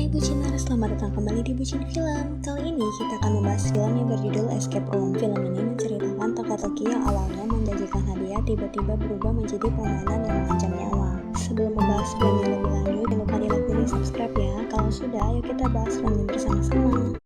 Hai Bucinar, selamat datang kembali di Bucin Film. Kali ini kita akan membahas film yang berjudul Escape Room. Film ini menceritakan teka-teki yang awalnya menjanjikan hadiah tiba-tiba berubah menjadi permainan yang mengancam nyawa. Sebelum membahas filmnya lebih lanjut, jangan lupa di-like dan subscribe ya. Kalau sudah, ayo kita bahas filmnya bersama-sama.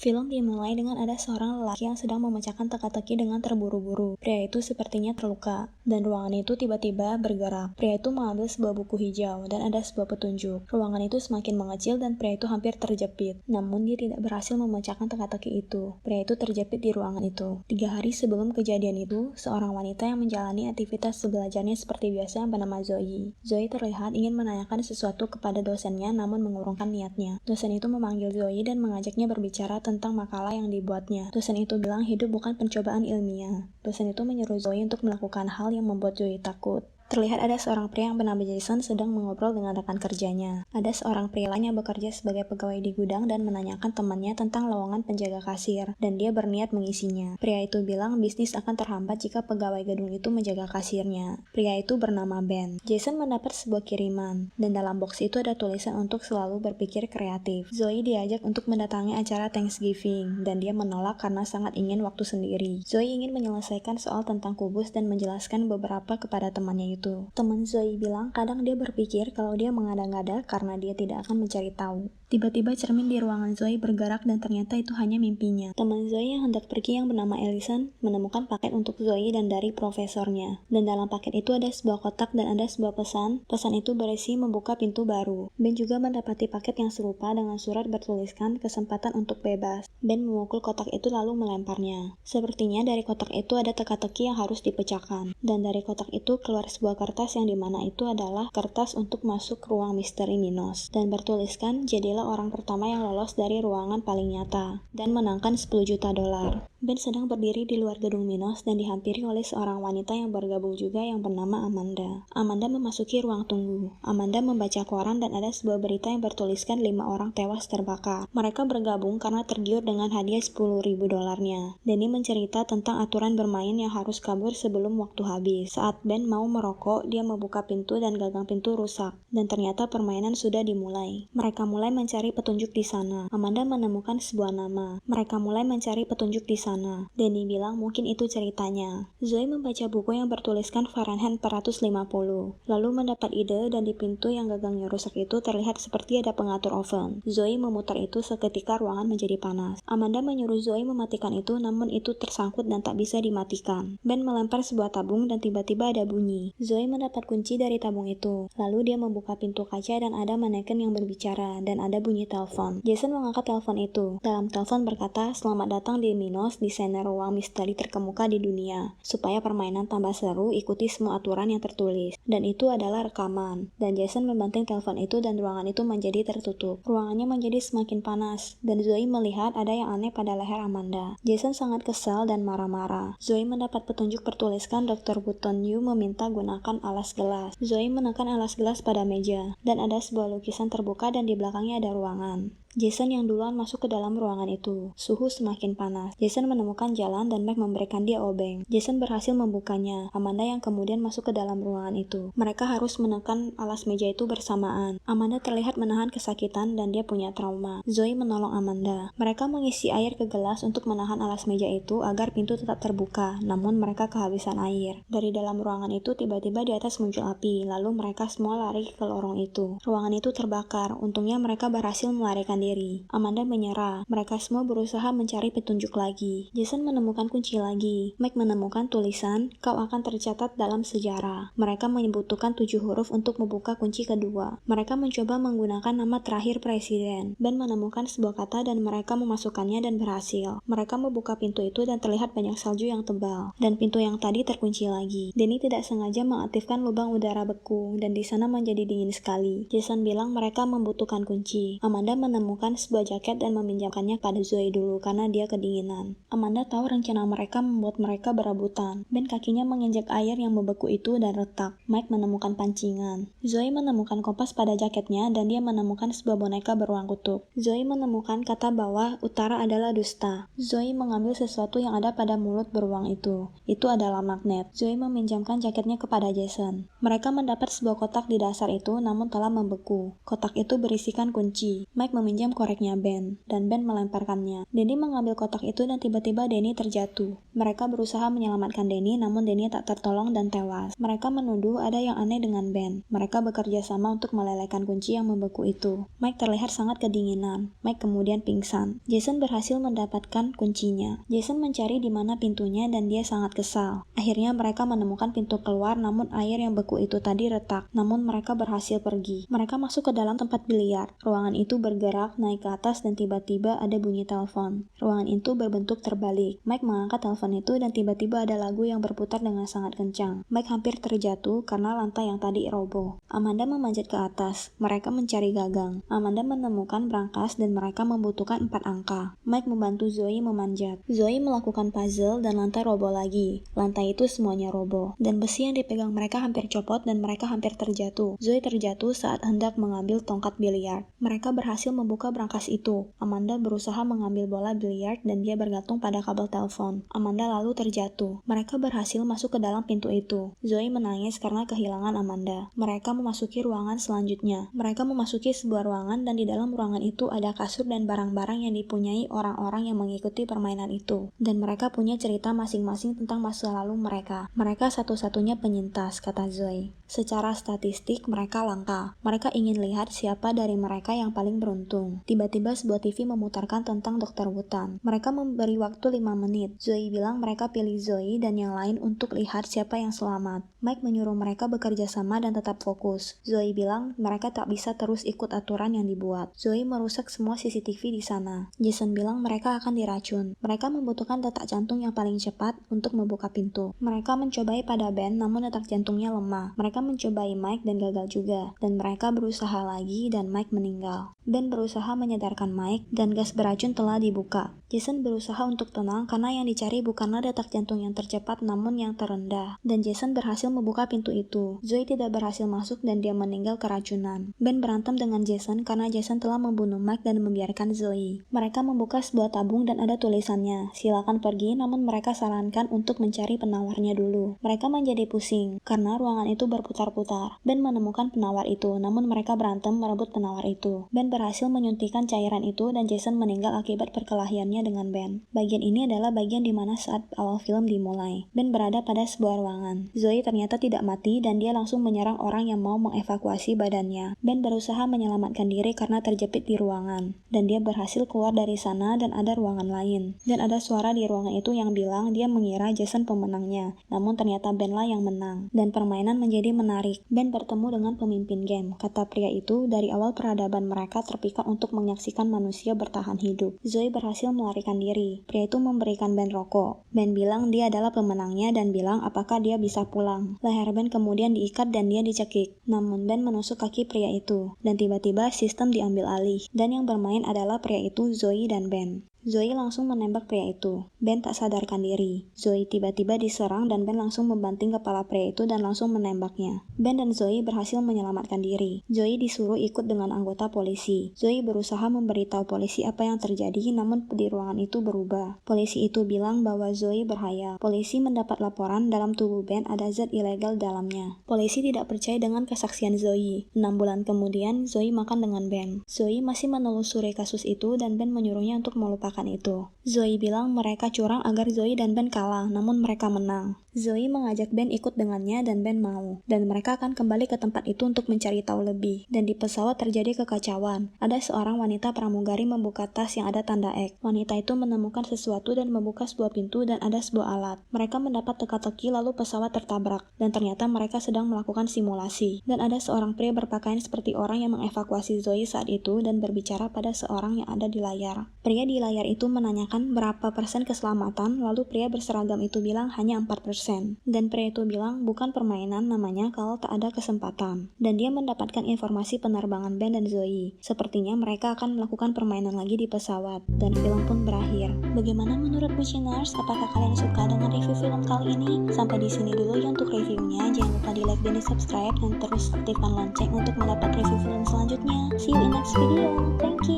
Film dimulai dengan ada seorang lelaki yang sedang memecahkan teka-teki dengan terburu-buru. Pria itu sepertinya terluka, dan ruangan itu tiba-tiba bergerak. Pria itu mengambil sebuah buku hijau, dan ada sebuah petunjuk. Ruangan itu semakin mengecil dan pria itu hampir terjepit. Namun dia tidak berhasil memecahkan teka-teki itu. Pria itu terjepit di ruangan itu. 3 hari sebelum kejadian itu, seorang wanita yang menjalani aktivitas belajarnya seperti biasa yang bernama Zoe. Zoe terlihat ingin menanyakan sesuatu kepada dosennya namun mengurungkan niatnya. Dosen itu memanggil Zoe dan mengajaknya berbicara tentang makalah yang dibuatnya. Dosen itu bilang hidup bukan pencobaan ilmiah. Dosen itu menyuruh Zoe untuk melakukan hal yang membuat Zoe takut. Terlihat ada seorang pria yang bernama Jason sedang mengobrol dengan rekan kerjanya. Ada seorang pria lain yang bekerja sebagai pegawai di gudang dan menanyakan temannya tentang lowongan penjaga kasir, dan dia berniat mengisinya. Pria itu bilang bisnis akan terhambat jika pegawai gedung itu menjaga kasirnya. Pria itu bernama Ben. Jason mendapat sebuah kiriman, dan dalam box itu ada tulisan untuk selalu berpikir kreatif. Zoe diajak untuk mendatangi acara Thanksgiving, dan dia menolak karena sangat ingin waktu sendiri. Zoe ingin menyelesaikan soal tentang kubus dan menjelaskan beberapa kepada temannya itu. Teman Zoe bilang kadang dia berpikir kalau dia mengada-ngada karena dia tidak akan mencari tahu. Tiba-tiba cermin di ruangan Zoe bergerak dan ternyata itu hanya mimpinya. Teman Zoe yang hendak pergi yang bernama Allison menemukan paket untuk Zoe dan dari profesornya. Dan dalam paket itu ada sebuah kotak dan ada sebuah pesan. Pesan itu berisi membuka pintu baru. Ben juga mendapati paket yang serupa dengan surat bertuliskan kesempatan untuk bebas. Ben memukul kotak itu lalu melemparnya. Sepertinya dari kotak itu ada teka-teki yang harus dipecahkan. Dan dari kotak itu keluar sebuah kertas yang dimana itu adalah kertas untuk masuk ruang misteri Minos. Dan bertuliskan jadilah orang pertama yang lolos dari ruangan paling nyata dan menangkan 10 juta dolar. Ben sedang berdiri di luar gedung Minos dan dihampiri oleh seorang wanita yang bergabung juga yang bernama Amanda. Amanda memasuki ruang tunggu. Amanda membaca koran dan ada sebuah berita yang bertuliskan 5 orang tewas terbakar. Mereka bergabung karena tergiur dengan hadiah 10.000 dolarnya. Denny mencerita tentang aturan bermain yang harus kabur sebelum waktu habis. Saat Ben mau merokok, dia membuka pintu dan gagang pintu rusak. Dan ternyata permainan sudah dimulai. Mereka mulai mencari petunjuk di sana. Amanda menemukan sebuah nama. Mereka mulai mencari petunjuk di sana. Denny bilang mungkin itu ceritanya. Zoe membaca buku yang bertuliskan Fahrenheit 450. Lalu mendapat ide dan di pintu yang gagangnya rusak itu terlihat seperti ada pengatur oven. Zoe memutar itu seketika ruangan menjadi panas. Amanda menyuruh Zoe mematikan itu namun itu tersangkut dan tak bisa dimatikan. Ben melempar sebuah tabung dan tiba-tiba ada bunyi. Zoe mendapat kunci dari tabung itu. Lalu dia membuka pintu kaca dan ada maneken yang berbicara dan ada bunyi telepon. Jason mengangkat telepon itu. Dalam telepon berkata, "Selamat datang di Minos, desainer ruang misteri terkemuka di dunia. Supaya permainan tambah seru, ikuti semua aturan yang tertulis." Dan itu adalah rekaman. Dan Jason membanting telepon itu dan ruangan itu menjadi tertutup. Ruangannya menjadi semakin panas dan Zoe melihat ada yang aneh pada leher Amanda. Jason sangat kesal dan marah-marah. Zoe mendapat petunjuk bertuliskan Dr. Button Yu meminta gunakan alas gelas. Zoe menekan alas gelas pada meja dan ada sebuah lukisan terbuka dan di belakangnya ada ruangan. Jason yang duluan masuk ke dalam ruangan itu. Suhu semakin panas. Jason menemukan jalan dan Meg memberikan dia obeng. Jason berhasil membukanya. Amanda yang kemudian masuk ke dalam ruangan itu. Mereka harus menekan alas meja itu bersamaan. Amanda terlihat menahan kesakitan dan dia punya trauma. Zoe menolong Amanda. Mereka mengisi air ke gelas untuk menahan alas meja itu agar pintu tetap terbuka, namun mereka kehabisan air. Dari dalam ruangan itu tiba-tiba di atas muncul api, lalu mereka semua lari ke lorong itu. Ruangan itu terbakar. Untungnya mereka berhasil melarikan diri. Amanda menyerah. Mereka semua berusaha mencari petunjuk lagi. Jason menemukan kunci lagi. Meg menemukan tulisan, "Kau akan tercatat dalam sejarah." Mereka membutuhkan 7 huruf untuk membuka kunci kedua. Mereka mencoba menggunakan nama terakhir presiden. Ben menemukan sebuah kata dan mereka memasukkannya dan berhasil. Mereka membuka pintu itu dan terlihat banyak salju yang tebal. Dan pintu yang tadi terkunci lagi. Denny tidak sengaja mengaktifkan lubang udara beku dan di sana menjadi dingin sekali. Jason bilang mereka membutuhkan kunci. Amanda menemukan menemukan sebuah jaket dan meminjamkannya pada Zoe dulu karena dia kedinginan. Amanda tahu rencana mereka membuat mereka berebutan. Ben kakinya menginjak air yang membeku itu dan retak. Mike menemukan pancingan. Zoe menemukan kompas pada jaketnya dan dia menemukan sebuah boneka beruang kutub. Zoe menemukan kata bahwa utara adalah dusta. Zoe mengambil sesuatu yang ada pada mulut beruang itu. Itu adalah magnet. Zoe meminjamkan jaketnya kepada Jason. Mereka mendapat sebuah kotak di dasar itu namun telah membeku. Kotak itu berisikan kunci. Mike meminjam koreknya Ben, dan Ben melemparkannya. Danny mengambil kotak itu dan tiba-tiba Danny terjatuh. Mereka berusaha menyelamatkan Danny namun Danny tak tertolong dan tewas. Mereka menuduh ada yang aneh dengan Ben. Mereka bekerja sama untuk melelehkan kunci yang membeku itu. Mike terlihat sangat kedinginan. Mike kemudian pingsan. Jason berhasil mendapatkan kuncinya. Jason mencari di mana pintunya dan dia sangat kesal. Akhirnya mereka menemukan pintu keluar namun air yang beku itu tadi retak. Namun mereka berhasil pergi. Mereka masuk ke dalam tempat biliar. Ruangan itu bergerak naik ke atas dan tiba-tiba ada bunyi telepon. Ruangan itu berbentuk terbalik. Mike mengangkat telepon itu dan tiba-tiba ada lagu yang berputar dengan sangat kencang. Mike hampir terjatuh karena lantai yang tadi roboh. Amanda memanjat ke atas. Mereka mencari gagang. Amanda menemukan brankas dan mereka membutuhkan 4 angka. Mike membantu Zoe memanjat. Zoe melakukan puzzle dan lantai roboh lagi. Lantai itu semuanya roboh. Dan besi yang dipegang mereka hampir copot dan mereka hampir terjatuh. Zoe terjatuh saat hendak mengambil tongkat biliar. Mereka berhasil membuka brankas itu. Amanda berusaha mengambil bola biliar dan dia bergantung pada kabel telepon. Amanda lalu terjatuh. Mereka berhasil masuk ke dalam pintu itu. Zoe menangis karena kehilangan Amanda. Mereka memasuki ruangan selanjutnya. Mereka memasuki sebuah ruangan dan di dalam ruangan itu ada kasur dan barang-barang yang dipunyai orang-orang yang mengikuti permainan itu. Dan mereka punya cerita masing-masing tentang masa lalu mereka. Mereka satu-satunya penyintas, kata Zoe. Secara statistik mereka langka. Mereka ingin lihat siapa dari mereka yang paling beruntung. Tiba-tiba sebuah TV memutarkan tentang Dr. Wutan. Mereka memberi waktu 5 menit. Zoe bilang mereka pilih Zoe dan yang lain untuk lihat siapa yang selamat. Mike menyuruh mereka bekerja sama dan tetap fokus. Zoe bilang mereka tak bisa terus ikut aturan yang dibuat. Zoe merusak semua CCTV di sana. Jason bilang mereka akan diracun. Mereka membutuhkan detak jantung yang paling cepat untuk membuka pintu. Mereka mencobai pada Ben namun detak jantungnya lemah. Mereka mencobai Mike dan gagal juga. Dan mereka berusaha lagi dan Mike meninggal. Ben berusaha menyadarkan Mike dan gas beracun telah dibuka. Jason berusaha untuk tenang karena yang dicari bukanlah detak jantung yang tercepat namun yang terendah. Dan Jason berhasil membuka pintu itu. Zoe tidak berhasil masuk dan dia meninggal keracunan. Ben berantem dengan Jason karena Jason telah membunuh Mike dan membiarkan Zoe. Mereka membuka sebuah tabung dan ada tulisannya, silakan pergi namun mereka sarankan untuk mencari penawarnya dulu. Mereka menjadi pusing karena ruangan itu berputar-putar. Ben menemukan penawar itu namun mereka berantem merebut penawar itu. Ben berhasil menyuntikkan cairan itu dan Jason meninggal akibat perkelahiannya dengan Ben. Bagian ini adalah bagian di mana saat awal film dimulai. Ben berada pada sebuah ruangan. Zoe ternyata tidak mati dan dia langsung menyerang orang yang mau mengevakuasi badannya. Ben berusaha menyelamatkan diri karena terjepit di ruangan. Dan dia berhasil keluar dari sana dan ada ruangan lain. Dan ada suara di ruangan itu yang bilang dia mengira Jason pemenangnya. Namun ternyata Ben lah yang menang. Dan permainan menjadi menarik. Ben bertemu dengan pemimpin game. Kata pria itu, dari awal peradaban mereka terpikat untuk menyaksikan manusia bertahan hidup. Zoe berhasil melarikan diri. Pria itu memberikan Ben rokok. Ben bilang dia adalah pemenangnya dan bilang apakah dia bisa pulang. Leher Ben kemudian diikat dan dia dicekik. Namun Ben menusuk kaki pria itu. Dan tiba-tiba sistem diambil alih. Dan yang bermain adalah pria itu, Zoe dan Ben. Zoe langsung menembak pria itu. Ben tak sadarkan diri. Zoe tiba-tiba diserang dan Ben langsung membanting kepala pria itu dan langsung menembaknya. Ben dan Zoe berhasil menyelamatkan diri. Zoe disuruh ikut dengan anggota polisi. Zoe berusaha memberitahu polisi apa yang terjadi namun di ruangan itu berubah. Polisi itu bilang bahwa Zoe berhayal. Polisi mendapat laporan dalam tubuh Ben ada zat ilegal dalamnya. Polisi tidak percaya dengan kesaksian Zoe. 6 bulan kemudian Zoe makan dengan Ben. Zoe masih menelusuri kasus itu dan Ben menyuruhnya untuk melupakan itu. Zoe bilang mereka curang agar Zoe dan Ben kalah, namun mereka menang. Zoe mengajak Ben ikut dengannya dan Ben mau. Dan mereka akan kembali ke tempat itu untuk mencari tahu lebih. Dan di pesawat terjadi kekacauan. Ada seorang wanita pramugari membuka tas yang ada tanda X. Wanita itu menemukan sesuatu dan membuka sebuah pintu dan ada sebuah alat. Mereka mendapat teka-teki lalu pesawat tertabrak. Dan ternyata mereka sedang melakukan simulasi. Dan ada seorang pria berpakaian seperti orang yang mengevakuasi Zoe saat itu dan berbicara pada seorang yang ada di layar. Pria di layar itu menanyakan berapa persen keselamatan, lalu pria berseragam itu bilang hanya 4%. 100%. Dan pria itu bilang bukan permainan namanya kalau tak ada kesempatan. Dan dia mendapatkan informasi penerbangan Ben dan Zoe. Sepertinya mereka akan melakukan permainan lagi di pesawat. Dan film pun berakhir. Bagaimana menurut Buciners? Apakah kalian suka dengan review film kali ini? Sampai di sini dulu ya untuk reviewnya. Jangan lupa di like dan di subscribe dan terus aktifkan lonceng untuk mendapat review film selanjutnya. See you in next video. Thank you.